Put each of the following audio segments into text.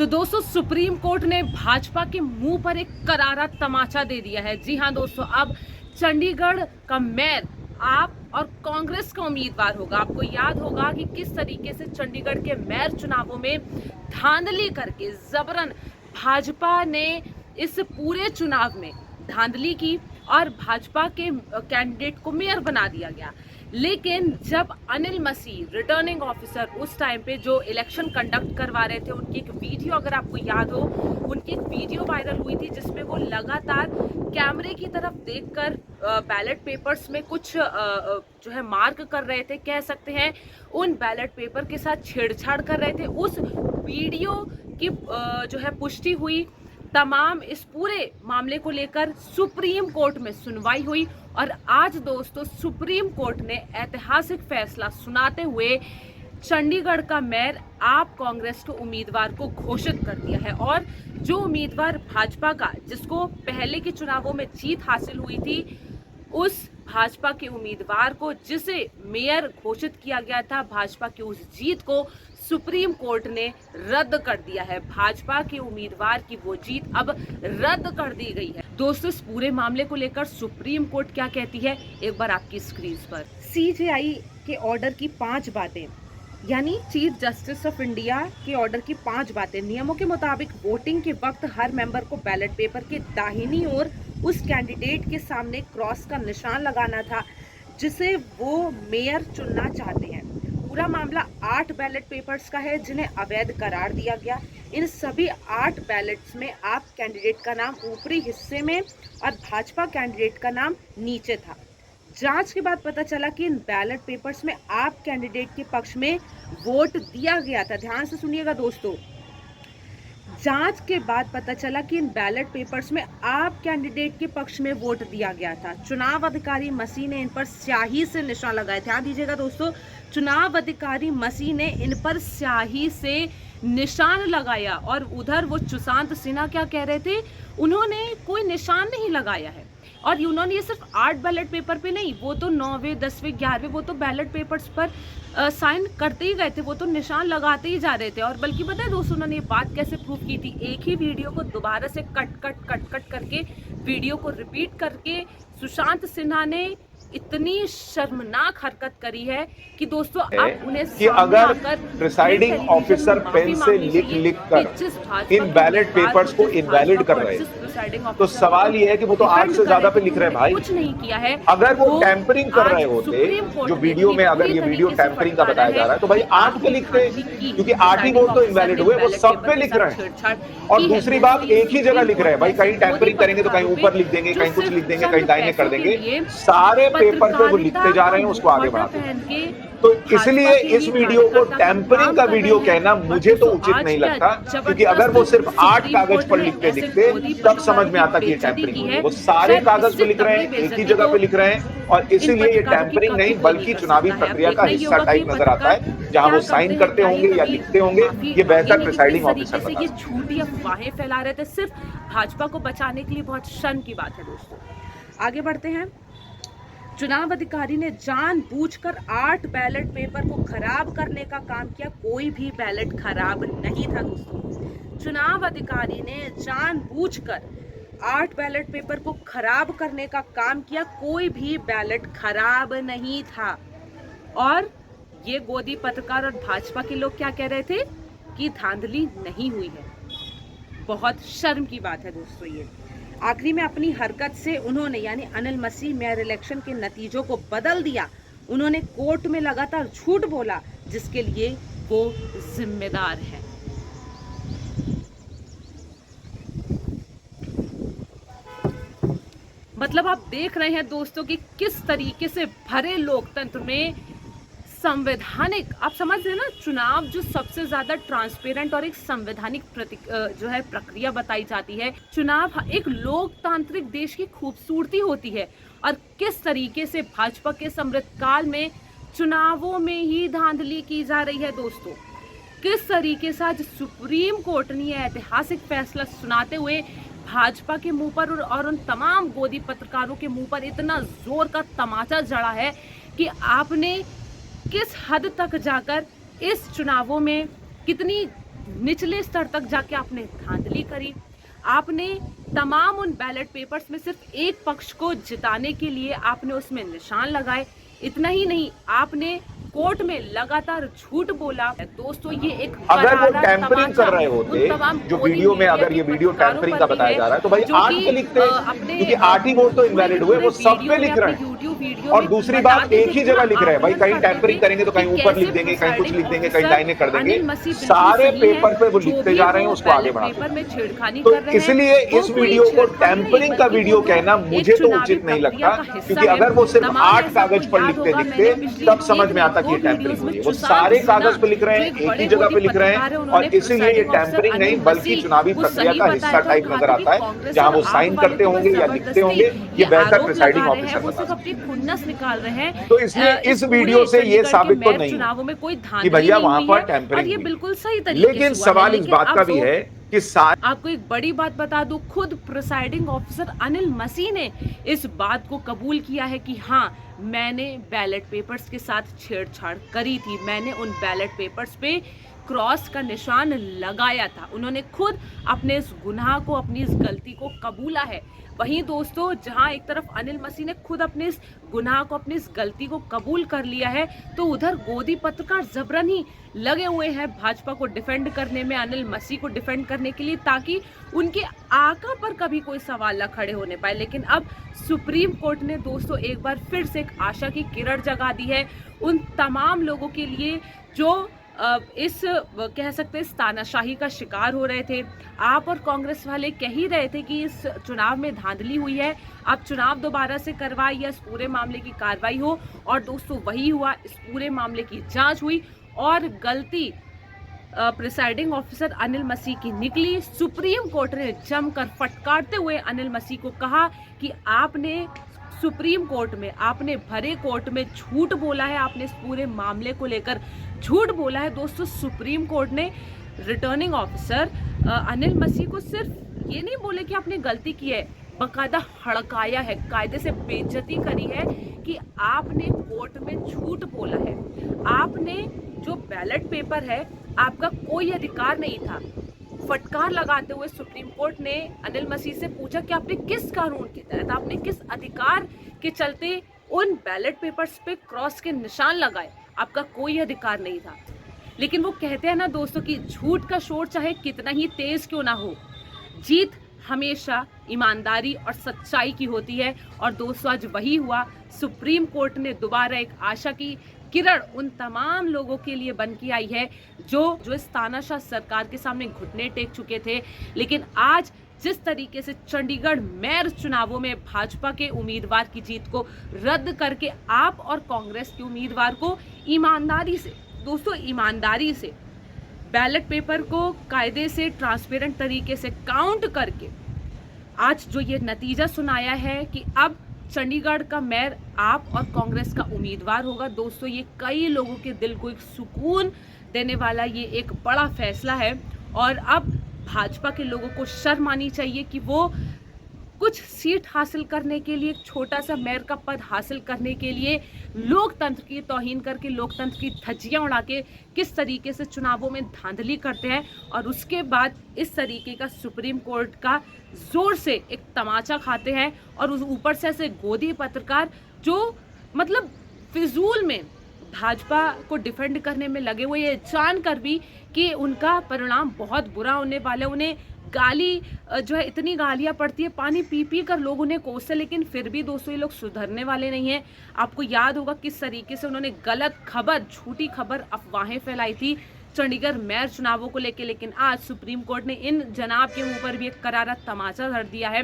तो दोस्तों supreme court ने भाजपा के मुंह पर एक करारा तमाचा दे दिया है। जी हां दोस्तों, अब चंडीगढ़ का मेयर आप और कांग्रेस का उम्मीदवार होगा। आपको याद होगा कि किस तरीके से चंडीगढ़ के मेयर चुनावों में धांधली करके जबरन भाजपा ने इस पूरे चुनाव में धांधली की और भाजपा के कैंडिडेट को मेयर बना दिया गया। लेकिन जब अनिल मसीह रिटर्निंग ऑफिसर उस टाइम पे जो इलेक्शन कंडक्ट करवा रहे थे, उनकी एक वीडियो अगर आपको याद हो, उनकी एक वीडियो वायरल हुई थी जिसमें वो लगातार कैमरे की तरफ देखकर बैलेट पेपर्स में कुछ जो है मार्क कर रहे थे, कह सकते हैं उन बैलेट पेपर के साथ छेड़छाड़ कर रहे थे। उस वीडियो की जो है पुष्टि हुई। तमाम इस पूरे मामले को लेकर सुप्रीम कोर्ट में सुनवाई हुई और आज दोस्तों सुप्रीम कोर्ट ने ऐतिहासिक फैसला सुनाते हुए चंडीगढ़ का मेयर आप कांग्रेस के उम्मीदवार को घोषित कर दिया है। और जो उम्मीदवार भाजपा का, जिसको पहले के चुनावों में जीत हासिल हुई थी, उस भाजपा के उम्मीदवार को, जिसे मेयर घोषित किया गया था, भाजपा की उस जीत को सुप्रीम कोर्ट ने रद्द कर दिया है। भाजपा के उम्मीदवार की वो जीत अब रद्द कर दी गई है। दोस्तों इस पूरे मामले को लेकर सुप्रीम कोर्ट क्या कहती है, एक बार आपकी स्क्रीन पर। सीजेआई के ऑर्डर की 5 बातें, यानी चीफ जस्टिस ऑफ इंडिया के ऑर्डर की 5 बातें। नियमों के मुताबिक वोटिंग के वक्त हर मेंबर को बैलेट पेपर के दाहिनी ओर उस कैंडिडेट के सामने क्रॉस का निशान लगाना था जिसे वो मेयर चुनना चाहते हैं। पूरा मामला 8 बैलेट पेपर्स का है जिन्हें अवैध करार दिया गया। इन सभी 8 बैलेट्स में आप कैंडिडेट का नाम ऊपरी हिस्से में और भाजपा कैंडिडेट का नाम नीचे था। जांच के बाद पता चला कि इन बैलेट पेपर्स में आप कैंडिडेट के पक्ष में वोट दिया गया था। ध्यान से सुनिएगा दोस्तों, जांच के बाद पता चला कि इन बैलेट पेपर्स में आप कैंडिडेट के पक्ष में वोट दिया गया था। चुनाव अधिकारी मसीह ने इन पर स्याही से निशान लगाए। ध्यान दीजिएगा दोस्तों, चुनाव अधिकारी मसीह ने इन पर स्याही से निशान लगाया और उधर वो सुशांत सिन्हा क्या कह रहे थे, उन्होंने कोई निशान नहीं लगाया है। और उन्होंने ये सिर्फ 8 बैलेट पेपर पे नहीं, वो तो 9वें 10वें 11वें वो तो बैलेट पेपर्स पर साइन करते ही गए थे, वो तो निशान लगाते ही जा रहे थे। और बल्कि पता है दोस्तों उन्होंने ये बात कैसे प्रूव की थी, एक ही वीडियो को दोबारा से कट करके वीडियो को रिपीट करके सुशांत सिन्हा ने इतनी शर्मनाक हरकत करी है कि दोस्तों आप उन्हें कि अगर प्रिसाइडिंग ऑफिसर पेन से लिख कर इन बैलेट पेपर्स को इनवैलिड कर रहे हैं, तो सवाल ये है कि वो तो 8 से ज्यादा पे लिख रहे हैं भाई। कुछ नहीं किया है। अगर वो टैंपरिंग कर रहे होते, जो वीडियो में अगर ये वीडियो टैंपरिंग का बताया जा रहा है, तो भाई 8 पे लिख रहे हैं, क्योंकि 8 ही वोट तो इनवैलिड हुए, वो सब पे लिख रहे हैं। और दूसरी बात, एक ही जगह लिख रहे हैं भाई, कहीं टैंपरिंग करेंगे तो कहीं ऊपर लिख देंगे, कहीं कुछ लिख देंगे, कहीं दाहिने कर देंगे, सारे पेपर पे वो लिखते जा रहे हैं, उसको आगे बढ़ाते हैं। तो इसलिए इस वीडियो को टैंपरिंग का वीडियो कहना मुझे तो उचित नहीं लगता, क्योंकि अगर वो सिर्फ 8 कागज पर लिखते तब समझ में आता कि ये टैंपरिंग है। वो सारे कागज पे लिख रहे हैं, एक ही जगह पे लिख रहे हैं, और इसीलिए ये टैंपरिंग नहीं बल्कि चुनावी प्रक्रिया का हिस्सा टाइप नजर आता है, जहां वो साइन करते होंगे या लिखते होंगे। ये बेहतर प्रिसाइडिंग ऑफिसर बता ये झूठी अफवाहें फैला रहे थे सिर्फ भाजपा को बचाने के लिए। बहुत शर्म की बात है दोस्तों। आगे बढ़ते हैं। चुनाव अधिकारी ने जानबूझकर 8 बैलेट पेपर को खराब करने का काम किया। कोई भी बैलेट खराब नहीं था दोस्तों। चुनाव अधिकारी ने जानबूझकर 8 बैलेट पेपर को खराब करने का काम किया। कोई भी बैलेट खराब नहीं था। और ये गोदी पत्रकार और भाजपा के लोग क्या कह रहे थे कि धांधली नहीं हुई है। बहुत शर्म की बात है दोस्तों ये। आखिरी में अपनी हरकत से उन्होंने, यानी अनिल मसीह, मेयर इलेक्शन के नतीजों को बदल दिया। उन्होंने कोर्ट में लगातार झूठ बोला, जिसके लिए वो जिम्मेदार है। मतलब आप देख रहे हैं दोस्तों कि किस तरीके से भरे लोकतंत्र में संवैधानिक, आप समझ रहे हैं ना, चुनाव जो सबसे ज्यादा ट्रांसपेरेंट और एक संवैधानिक जो है प्रक्रिया बताई जाती है, चुनाव एक लोकतांत्रिक देश की खूबसूरती होती है। और किस तरीके से भाजपा के समृद्धकाल में चुनावों में ही धांधली की जा रही है दोस्तों। किस तरीके से आज सुप्रीम कोर्ट ने ऐतिहासिक फैसला सुनाते हुए भाजपा के मुंह पर और उन तमाम गोदी पत्रकारों के मुंह पर इतना जोर का तमाचा जड़ा है कि आपने किस हद तक जाकर इस चुनावों में कितनी निचले स्तर तक जाके आपने धांधली करी। आपने तमाम उन बैलेट पेपर्स में सिर्फ एक पक्ष को जिताने के लिए आपने उसमें निशान लगाए। इतना ही नहीं, आपने कोर्ट में लगातार झूठ बोला। दोस्तों ये एक अगर वो टैंपरिंग कर रहे होते, जो वीडियो में अगर ये वीडियो टैंपरिंग का बताया जा रहा है, तो भाई 8 पे लिखते, क्योंकि 8 ही वोट तो इनवैलिड हुए, वो सब पे लिख रहे हैं। और दूसरी बात, एक ही जगह लिख रहे हैं भाई, कहीं टैंपरिंग करेंगे तो कहीं ऊपर लिख देंगे, कहीं कुछ लिख देंगे, कहीं दाहिने कर देंगे, सारे पेपर पे वो लिखते जा रहे हैं, उसको आगे बढ़ाते। तो इसलिए इस वीडियो को टैंपरिंग का वीडियो कहना मुझे तो उचित नहीं लगता, क्योंकि अगर वो सिर्फ 8 कागज पर लिखते तब समझ में आता कि ये टैंपरिंग हुई है। वो सारे कागज पे लिख रहे हैं, एक ही जगह पे लिख रहे हैं, और इसीलिए ये टैंपरिंग नहीं बल्कि चुनावी प्रक्रिया का हिस्सा टाइप नजर आता है, जहां वो साइन करते होंगे या लिखते होंगे, ये बेहतर प्रिसाइडिंग ऑफिसर बता सकते निकाल रहे हैं। तो इसलिए इस वीडियो से ये साबित तो नहीं चुनावों में कोई कि भैया वहां पर टैंपरिंग, ये बिल्कुल सही तरीके। लेकिन सवाल इस बात का भी है कि आपको एक बड़ी बात बता दूं, खुद प्रिसाइडिंग ऑफिसर अनिल मसीह ने इस बात को कबूल किया है कि हाँ, मैंने बैलेट पेपर्स के साथ छेड़छाड़ करी थी, मैंने उन बैलेट पेपर्स पे क्रॉस का निशान लगाया था। उन्होंने खुद अपने इस गुनाह को, अपनी इस गलती को कबूला है। वहीं दोस्तों, जहां एक तरफ अनिल मसीह ने खुद अपने इस गुनाह को, अपनी इस गलती को कबूल कर लिया है, तो उधर गोदी पत्रकार जबरन ही लगे हुए हैं भाजपा को डिफेंड करने में, अनिल मसीह को डिफेंड करने के लिए, ताकि उनके आका पर कभी कोई सवाल न खड़े होने पाए। लेकिन अब सुप्रीम कोर्ट ने दोस्तों एक बार फिर से एक आशा की किरण जगा दी है उन तमाम लोगों के लिए जो इस कह सकते हैं तानाशाही का शिकार हो रहे थे। आप और कांग्रेस वाले कह ही रहे थे कि इस चुनाव में धांधली हुई है, अब चुनाव दोबारा से करवाई या इस पूरे मामले की कार्रवाई हो, और दोस्तों वही हुआ। इस पूरे मामले की जांच हुई और गलती प्रिसाइडिंग ऑफिसर अनिल मसीह की निकली। सुप्रीम कोर्ट ने जमकर फटकारते हुए अनिल मसीह को कहा कि आपने सुप्रीम कोर्ट में, आपने भरे कोर्ट में झूठ बोला है, आपने इस पूरे मामले को लेकर झूठ बोला है। दोस्तों सुप्रीम कोर्ट ने रिटर्निंग ऑफिसर अनिल मसीह को सिर्फ ये नहीं बोले कि आपने गलती की है, बकायदा हड़काया है, कायदे से बेइज्जती करी है कि आपने कोर्ट में झूठ बोला है। आपने जो बैलेट पेपर है, आपका कोई अधिकार नहीं था। फटकार लगाते हुए सुप्रीम कोर्ट ने अनिल मसीह से पूछा कि आपने किस कानून के तहत, आपने किस अधिकार के चलते उन बैलेट पेपर्स पे क्रॉस के निशान लगाए, आपका कोई अधिकार नहीं था। लेकिन वो कहते हैं ना दोस्तों कि झूठ का शोर चाहे कितना ही तेज क्यों ना हो, जीत हमेशा ईमानदारी और सच्चाई की होती है। और दोस्तों आज वही हुआ। सुप्रीम कोर्ट ने दोबारा एक आशा की किरण उन तमाम लोगों के लिए बन के आई है जो इस तानाशाह सरकार के सामने घुटने टेक चुके थे। लेकिन आज जिस तरीके से चंडीगढ़ मेयर चुनावों में भाजपा के उम्मीदवार की जीत को रद्द करके आप और कांग्रेस के उम्मीदवार को ईमानदारी से, दोस्तों ईमानदारी से बैलेट पेपर को कायदे से ट्रांसपेरेंट तरीके से काउंट करके आज जो ये नतीजा सुनाया है कि अब चंडीगढ़ का मेयर आप और कांग्रेस का उम्मीदवार होगा। दोस्तों ये कई लोगों के दिल को एक सुकून देने वाला ये एक बड़ा फैसला है। और अब भाजपा के लोगों को शर्म आनी चाहिए कि वो कुछ सीट हासिल करने के लिए, एक छोटा सा मेयर का पद हासिल करने के लिए लोकतंत्र की तौहीन करके, लोकतंत्र की धज्जियां उड़ा के किस तरीके से चुनावों में धांधली करते हैं, और उसके बाद इस तरीके का सुप्रीम कोर्ट का जोर से एक तमाचा खाते हैं। और उस ऊपर से ऐसे गोदी पत्रकार जो मतलब फिजूल में भाजपा को डिफेंड करने में लगे हुए, ये जानकर भी कि उनका परिणाम बहुत बुरा होने वाला है। उन्हें गाली जो है, इतनी गालियां पड़ती है, पानी पी पी कर लोग उन्हें कोसते, लेकिन फिर भी दोस्तों ये लोग सुधरने वाले नहीं हैं। आपको याद होगा किस तरीके से उन्होंने गलत खबर, झूठी खबर, अफवाहें फैलाई थी चंडीगढ़ मेयर चुनावों को लेकर। लेकिन आज सुप्रीम कोर्ट ने इन जनाब के मुंह पर भी एक करारा तमाचा धर दिया है।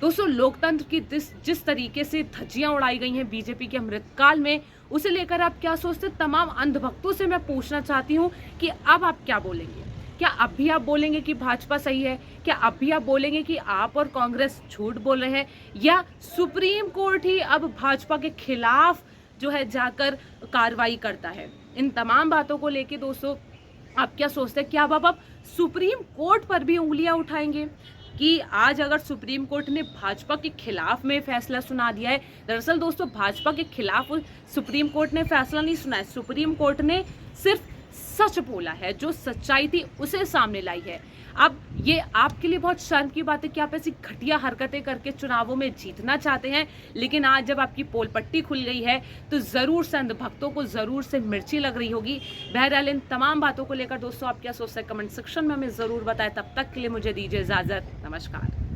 दोस्तों लोकतंत्र की जिस तरीके से धज्जियां उड़ाई गई हैं बीजेपी के अमृतकाल में, उसे लेकर आप क्या सोचते? तमाम अंधभक्तों से मैं पूछना चाहती हूँ कि अब आप क्या बोलेंगे? क्या अब भी आप बोलेंगे कि भाजपा सही है? क्या अब भी आप बोलेंगे कि आप और कांग्रेस झूठ बोल रहे हैं? या सुप्रीम कोर्ट ही अब भाजपा के खिलाफ जो है जाकर कार्रवाई करता है? इन तमाम बातों को लेके दोस्तों आप क्या सोचते हैं? क्या अब सुप्रीम कोर्ट पर भी उंगलियां उठाएंगे कि आज अगर सुप्रीम कोर्ट ने भाजपा के खिलाफ में फैसला सुना दिया है? दरअसल दोस्तों भाजपा के खिलाफ सुप्रीम कोर्ट ने फैसला नहीं सुनाया, सुप्रीम कोर्ट ने सिर्फ सच बोला है, जो सच्चाई थी उसे सामने लाई है। अब ये आपके लिए बहुत शर्म की बात है कि आप ऐसी घटिया हरकतें करके चुनावों में जीतना चाहते हैं, लेकिन आज जब आपकी पोल पट्टी खुल गई है तो ज़रूर से अंधभक्तों को ज़रूर से मिर्ची लग रही होगी। बहरहाल इन तमाम बातों को लेकर दोस्तों आप क्या सोचते हैं कमेंट सेक्शन में हमें ज़रूर बताएं। तब तक के लिए मुझे दीजिए इजाज़त, नमस्कार।